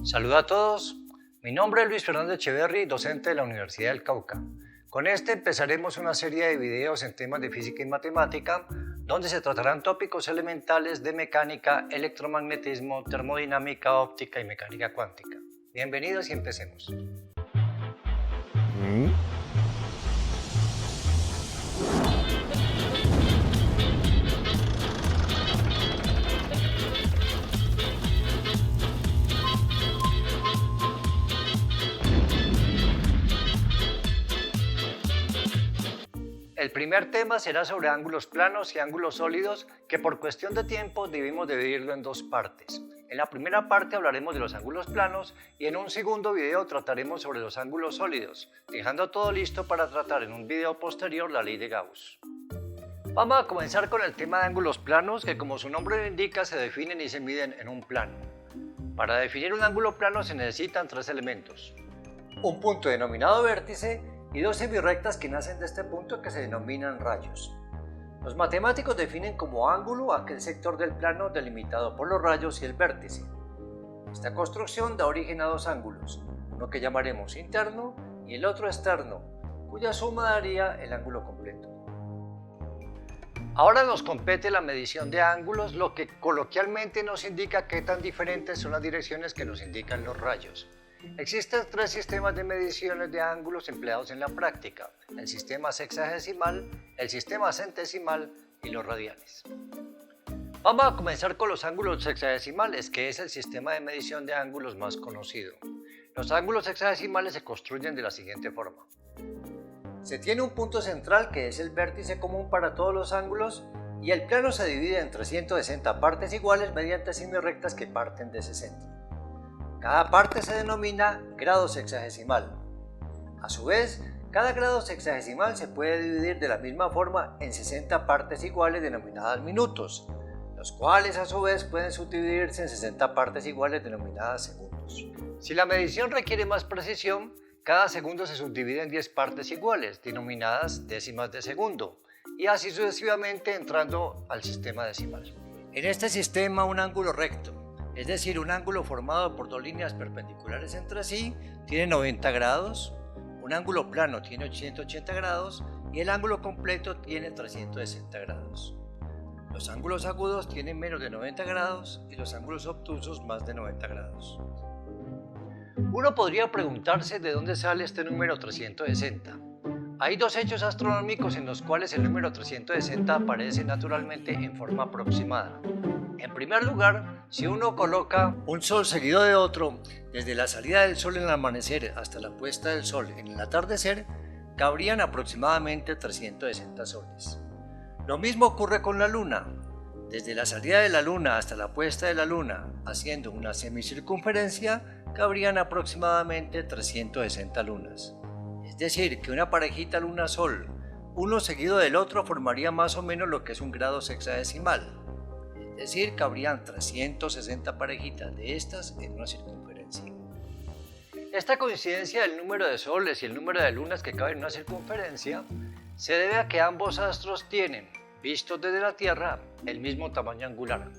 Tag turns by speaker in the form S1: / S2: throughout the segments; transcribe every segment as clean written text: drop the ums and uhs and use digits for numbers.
S1: Saludos a todos, mi nombre es Luis Fernando Echeverry, docente de la Universidad del Cauca. Con este empezaremos una serie de videos en temas de física y matemática, donde se tratarán tópicos elementales de mecánica, electromagnetismo, termodinámica, óptica y mecánica cuántica. Bienvenidos y empecemos. El primer tema será sobre ángulos planos y ángulos sólidos, que por cuestión de tiempo debimos dividirlo en dos partes. En la primera parte hablaremos de los ángulos planos y en un segundo video trataremos sobre los ángulos sólidos, dejando todo listo para tratar en un video posterior la ley de Gauss. Vamos a comenzar con el tema de ángulos planos, que como su nombre lo indica se definen y se miden en un plano. Para definir un ángulo plano se necesitan tres elementos: un punto denominado vértice y dos semirrectas que nacen de este punto que se denominan rayos. Los matemáticos definen como ángulo aquel sector del plano delimitado por los rayos y el vértice. Esta construcción da origen a dos ángulos, uno que llamaremos interno y el otro externo, cuya suma daría el ángulo completo. Ahora nos compete la medición de ángulos, lo que coloquialmente nos indica qué tan diferentes son las direcciones que nos indican los rayos. Existen tres sistemas de mediciones de ángulos empleados en la práctica: el sistema sexagesimal, el sistema centesimal y los radianes. Vamos a comenzar con los ángulos sexagesimales, que es el sistema de medición de ángulos más conocido. Los ángulos sexagesimales se construyen de la siguiente forma. Se tiene un punto central que es el vértice común para todos los ángulos y el plano se divide en 360 partes iguales mediante semirrectas que parten de ese centro. Cada parte se denomina grado sexagesimal. A su vez, cada grado sexagesimal se puede dividir de la misma forma en 60 partes iguales denominadas minutos, los cuales a su vez pueden subdividirse en 60 partes iguales denominadas segundos. Si la medición requiere más precisión, cada segundo se subdivide en 10 partes iguales denominadas décimas de segundo, y así sucesivamente entrando al sistema decimal. En este sistema, un ángulo recto, es decir, un ángulo formado por dos líneas perpendiculares entre sí, tiene 90 grados, un ángulo plano tiene 180 grados y el ángulo completo tiene 360 grados. Los ángulos agudos tienen menos de 90 grados y los ángulos obtusos más de 90 grados. Uno podría preguntarse de dónde sale este número 360. Hay dos hechos astronómicos en los cuales el número 360 aparece naturalmente en forma aproximada. En primer lugar, si uno coloca un sol seguido de otro, desde la salida del sol en el amanecer hasta la puesta del sol en el atardecer, cabrían aproximadamente 360 soles. Lo mismo ocurre con la luna. Desde la salida de la luna hasta la puesta de la luna, haciendo una semicircunferencia, cabrían aproximadamente 360 lunas. Es decir, que una parejita luna-sol, uno seguido del otro, formaría más o menos lo que es un grado sexagesimal. Es decir, cabrían 360 parejitas de estas en una circunferencia. Esta coincidencia del número de soles y el número de lunas que caben en una circunferencia se debe a que ambos astros tienen, vistos desde la Tierra, el mismo tamaño angular.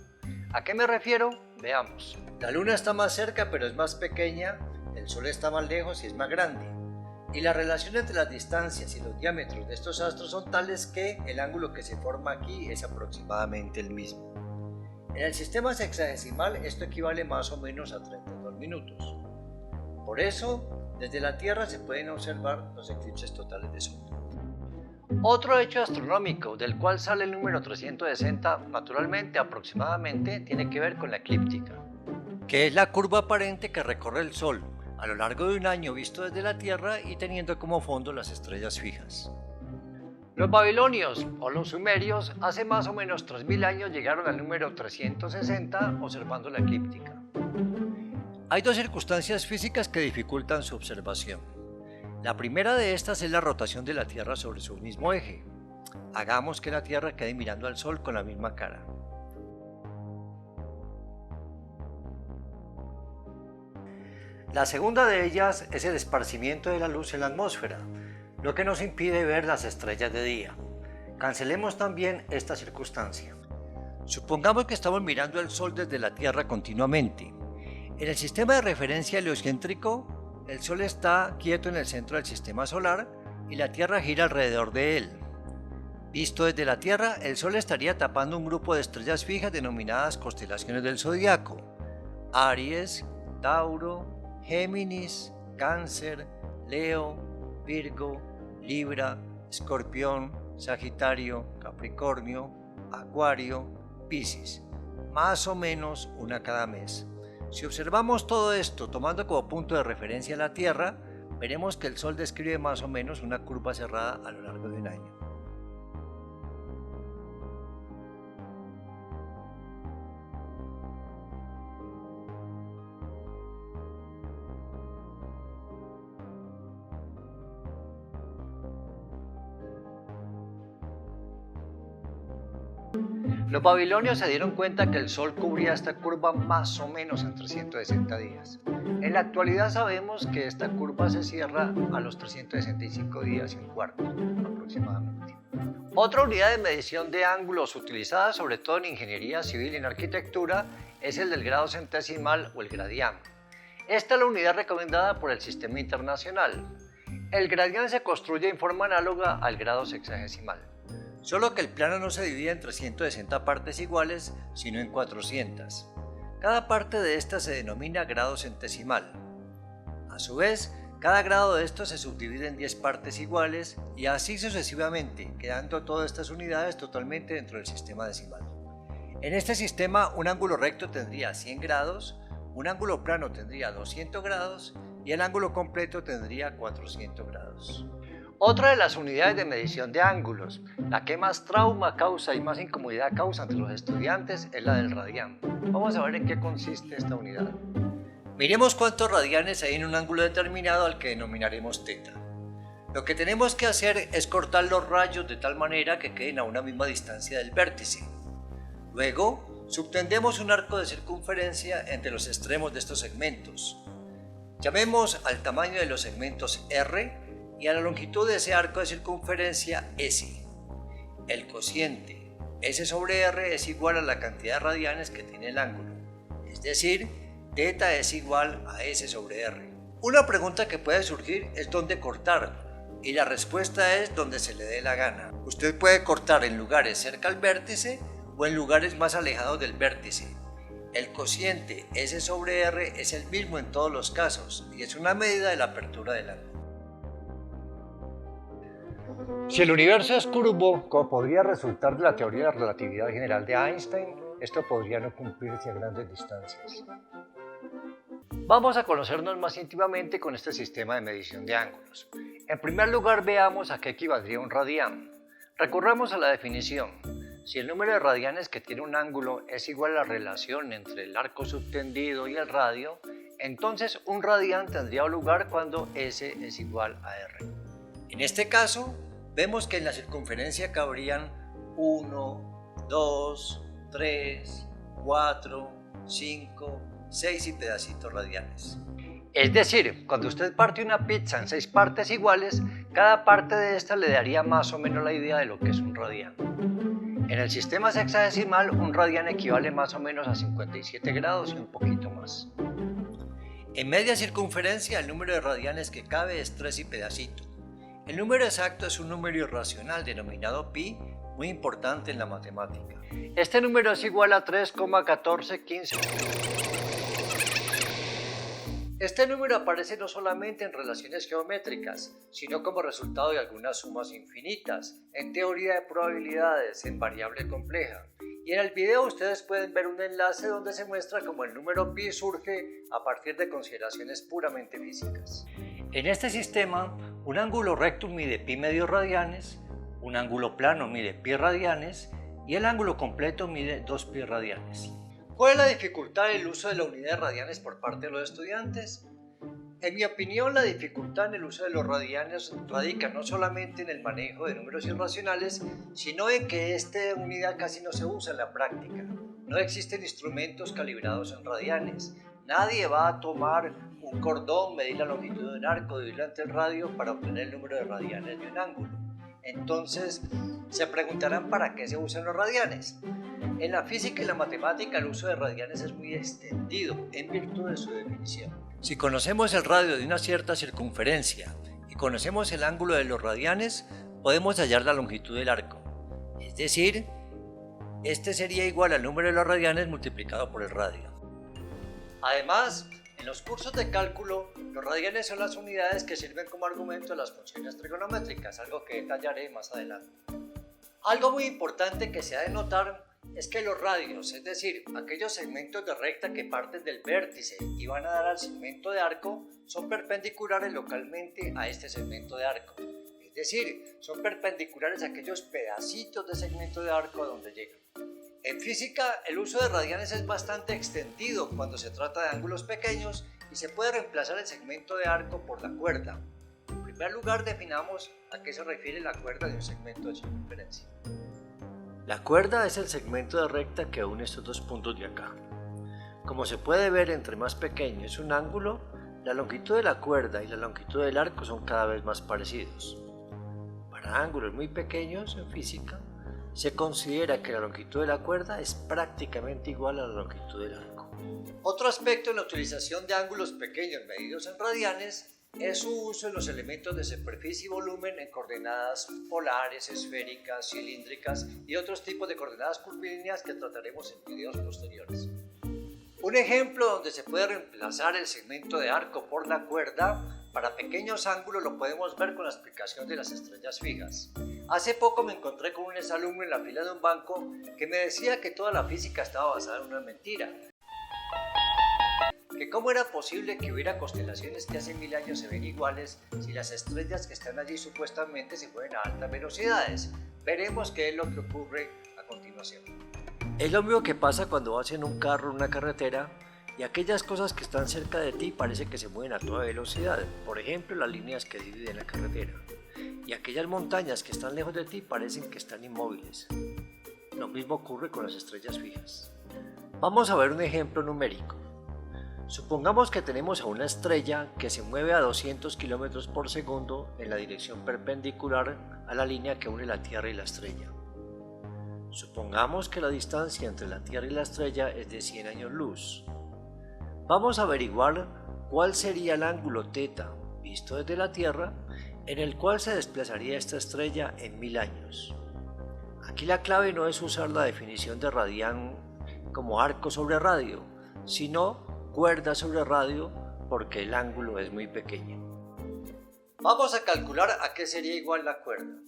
S1: ¿A qué me refiero? Veamos. La luna está más cerca pero es más pequeña, el sol está más lejos y es más grande. Y la relación entre las distancias y los diámetros de estos astros son tales que el ángulo que se forma aquí es aproximadamente el mismo. En el sistema sexagesimal esto equivale más o menos a 32 minutos. Por eso, desde la Tierra se pueden observar los eclipses totales de sol. Otro hecho astronómico del cual sale el número 360 naturalmente aproximadamente tiene que ver con la eclíptica, que es la curva aparente que recorre el Sol a lo largo de un año visto desde la Tierra y teniendo como fondo las estrellas fijas. Los babilonios o los sumerios hace más o menos 3000 años llegaron al número 360 observando la eclíptica. Hay dos circunstancias físicas que dificultan su observación. La primera de estas es la rotación de la Tierra sobre su mismo eje. Hagamos que la Tierra quede mirando al Sol con la misma cara. La segunda de ellas es el esparcimiento de la luz en la atmósfera, lo que nos impide ver las estrellas de día. Cancelemos también esta circunstancia. Supongamos que estamos mirando el Sol desde la Tierra continuamente. En el sistema de referencia heliocéntrico, el Sol está quieto en el centro del sistema solar y la Tierra gira alrededor de él. Visto desde la Tierra, el Sol estaría tapando un grupo de estrellas fijas denominadas constelaciones del zodiaco: Aries, Tauro, Géminis, Cáncer, Leo, Virgo, Libra, Escorpión, Sagitario, Capricornio, Acuario, Piscis, más o menos una cada mes. Si observamos todo esto tomando como punto de referencia la Tierra, veremos que el Sol describe más o menos una curva cerrada a lo largo de un año. Los babilonios se dieron cuenta que el Sol cubría esta curva más o menos en 360 días. En la actualidad sabemos que esta curva se cierra a los 365 días y un cuarto aproximadamente. Otra unidad de medición de ángulos utilizada sobre todo en ingeniería civil y en arquitectura es el del grado centesimal o el gradián. Esta es la unidad recomendada por el sistema internacional. El gradián se construye en forma análoga al grado sexagesimal, solo que el plano no se divide en 360 partes iguales, sino en 400. Cada parte de esta se denomina grado centesimal. A su vez, cada grado de estos se subdivide en 10 partes iguales y así sucesivamente, quedando todas estas unidades totalmente dentro del sistema decimal. En este sistema, un ángulo recto tendría 100 grados, un ángulo plano tendría 200 grados y el ángulo completo tendría 400 grados. Otra de las unidades de medición de ángulos, la que más trauma causa y más incomodidad causa entre los estudiantes, es la del radián. Vamos a ver en qué consiste esta unidad. Miremos cuántos radianes hay en un ángulo determinado al que denominaremos θ. Lo que tenemos que hacer es cortar los rayos de tal manera que queden a una misma distancia del vértice. Luego, subtendemos un arco de circunferencia entre los extremos de estos segmentos. Llamemos al tamaño de los segmentos R y a la longitud de ese arco de circunferencia S. El cociente S sobre R es igual a la cantidad de radianes que tiene el ángulo, es decir, θ es igual a S sobre R. Una pregunta que puede surgir es dónde cortar, y la respuesta es donde se le dé la gana. Usted puede cortar en lugares cerca al vértice o en lugares más alejados del vértice. El cociente S sobre R es el mismo en todos los casos y es una medida de la apertura del ángulo. Si el universo es curvo, como podría resultar de la teoría de la relatividad general de Einstein, esto podría no cumplirse a grandes distancias. Vamos a conocernos más íntimamente con este sistema de medición de ángulos. En primer lugar, veamos a qué equivaldría un radián. Recurramos a la definición. Si el número de radianes que tiene un ángulo es igual a la relación entre el arco subtendido y el radio, entonces un radián tendría lugar cuando S es igual a R. En este caso, vemos que en la circunferencia cabrían 1, 2, 3, 4, 5, 6 y pedacitos radianes. Es decir, cuando usted parte una pizza en 6 partes iguales, cada parte de esta le daría más o menos la idea de lo que es un radián. En el sistema sexagesimal, un radián equivale más o menos a 57 grados y un poquito más. En media circunferencia, el número de radianes que cabe es 3 y pedacito. El número exacto es un número irracional denominado pi, muy importante en la matemática. Este número es igual a 3,1415. Este número aparece no solamente en relaciones geométricas, sino como resultado de algunas sumas infinitas, en teoría de probabilidades, en variable compleja. Y en el video ustedes pueden ver un enlace donde se muestra cómo el número pi surge a partir de consideraciones puramente físicas. En este sistema, un ángulo recto mide pi medios radianes, un ángulo plano mide pi radianes y el ángulo completo mide 2 pi radianes. ¿Cuál es la dificultad del uso de la unidad de radianes por parte de los estudiantes? En mi opinión, la dificultad en el uso de los radianes radica no solamente en el manejo de números irracionales, sino en que esta unidad casi no se usa en la práctica. No existen instrumentos calibrados en radianes. Nadie va a tomar un cordón, medir la longitud de un arco, dividirlo entre el radio para obtener el número de radianes de un ángulo. Entonces, se preguntarán ¿para qué se usan los radianes? En la física y la matemática el uso de radianes es muy extendido en virtud de su definición. Si conocemos el radio de una cierta circunferencia y conocemos el ángulo de los radianes, podemos hallar la longitud del arco. Es decir, este sería igual al número de los radianes multiplicado por el radio. Además, en los cursos de cálculo, los radianes son las unidades que sirven como argumento de las funciones trigonométricas, algo que detallaré más adelante. Algo muy importante que se ha de notar es que los radios, es decir, aquellos segmentos de recta que parten del vértice y van a dar al segmento de arco, son perpendiculares localmente a este segmento de arco. Es decir, son perpendiculares a aquellos pedacitos de segmento de arco a donde llegan. En física, el uso de radianes es bastante extendido cuando se trata de ángulos pequeños y se puede reemplazar el segmento de arco por la cuerda. En primer lugar, definamos a qué se refiere la cuerda de un segmento de circunferencia. La cuerda es el segmento de recta que une estos dos puntos de acá. Como se puede ver, entre más pequeño es un ángulo, la longitud de la cuerda y la longitud del arco son cada vez más parecidos. Para ángulos muy pequeños en física, se considera que la longitud de la cuerda es prácticamente igual a la longitud del arco. Otro aspecto en la utilización de ángulos pequeños medidos en radianes es su uso en los elementos de superficie y volumen en coordenadas polares, esféricas, cilíndricas y otros tipos de coordenadas curvilíneas que trataremos en videos posteriores. Un ejemplo donde se puede reemplazar el segmento de arco por la cuerda para pequeños ángulos lo podemos ver con la explicación de las estrellas fijas. Hace poco me encontré con un exalumno en la fila de un banco que me decía que toda la física estaba basada en una mentira. Que cómo era posible que hubiera constelaciones que hace 1000 años se ven iguales si las estrellas que están allí supuestamente se mueven a altas velocidades. Veremos qué es lo que ocurre a continuación. Es lo mismo que pasa cuando vas en un carro en una carretera y aquellas cosas que están cerca de ti parece que se mueven a toda velocidad. Por ejemplo, las líneas que dividen la carretera. Y aquellas montañas que están lejos de ti parecen que están inmóviles. Lo mismo ocurre con las estrellas fijas. Vamos a ver un ejemplo numérico. Supongamos que tenemos a una estrella que se mueve a 200 km por segundo en la dirección perpendicular a la línea que une la Tierra y la estrella. Supongamos que la distancia entre la Tierra y la estrella es de 100 años luz. Vamos a averiguar cuál sería el ángulo θ visto desde la Tierra en el cual se desplazaría esta estrella en 1000 años. Aquí la clave no es usar la definición de radián como arco sobre radio, sino cuerda sobre radio porque el ángulo es muy pequeño. Vamos a calcular a qué sería igual la cuerda.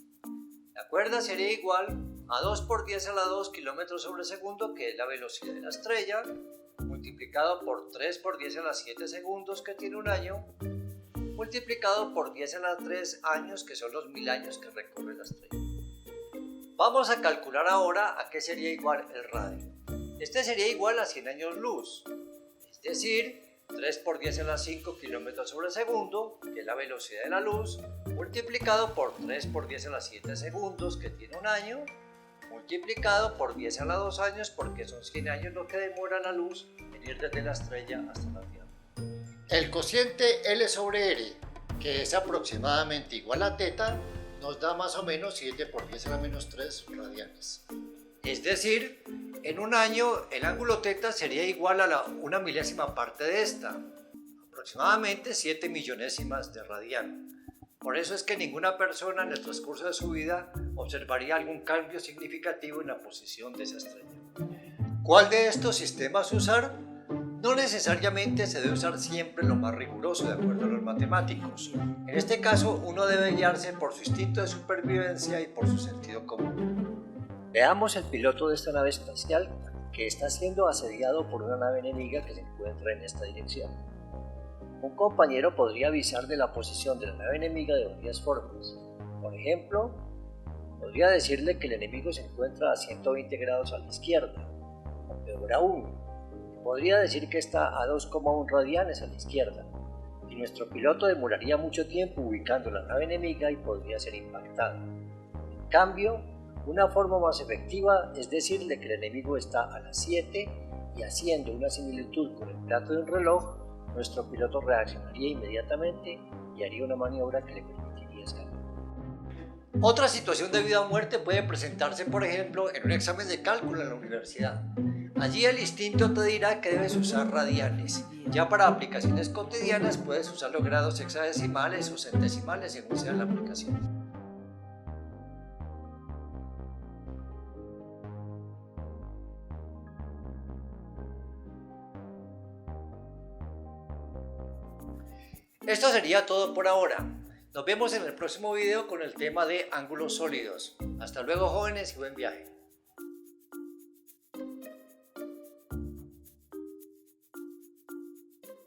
S1: La cuerda sería igual a 2 por 10 a la 2 km sobre segundo, que es la velocidad de la estrella, multiplicado por 3 por 10 a la 7 segundos, que tiene un año, multiplicado por 10 a la 3 años, que son los 1000 años que recorre la estrella. Vamos a calcular ahora a qué sería igual el radio. Este sería igual a 100 años luz. Es decir, 3 por 10 a la 5 km sobre segundo, que es la velocidad de la luz, multiplicado por 3 por 10 a la 7 segundos, que tiene un año, multiplicado por 10 a la 2 años, porque son 100 años lo que demora la luz en ir desde la estrella hasta la Tierra. El cociente L sobre R, que es aproximadamente igual a θ, nos da más o menos 7 por 10 a la menos 3 radianes. Es decir, en un año el ángulo θ sería igual a una milésima parte de esta, aproximadamente 7 millonésimas de radián. Por eso es que ninguna persona en el transcurso de su vida observaría algún cambio significativo en la posición de esa estrella. ¿Cuál de estos sistemas usar? No necesariamente se debe usar siempre lo más riguroso de acuerdo a los matemáticos. En este caso, uno debe guiarse por su instinto de supervivencia y por su sentido común. Veamos el piloto de esta nave espacial que está siendo asediado por una nave enemiga que se encuentra en esta dirección. Un compañero podría avisar de la posición de la nave enemiga de varias formas. Por ejemplo, podría decirle que el enemigo se encuentra a 120 grados a la izquierda, o peor aún, podría decir que está a 2,1 radianes a la izquierda, y nuestro piloto demoraría mucho tiempo ubicando la nave enemiga y podría ser impactado. En cambio, una forma más efectiva es decirle que el enemigo está a las 7 y haciendo una similitud con el plato de un reloj, nuestro piloto reaccionaría inmediatamente y haría una maniobra que le permitiría escapar. Otra situación de vida o muerte puede presentarse, por ejemplo, en un examen de cálculo en la universidad. Allí el instinto te dirá que debes usar radianes. Ya para aplicaciones cotidianas puedes usar los grados hexadecimales o centesimales según sea la aplicación. Esto sería todo por ahora. Nos vemos en el próximo video con el tema de ángulos sólidos. Hasta luego, jóvenes, y buen viaje.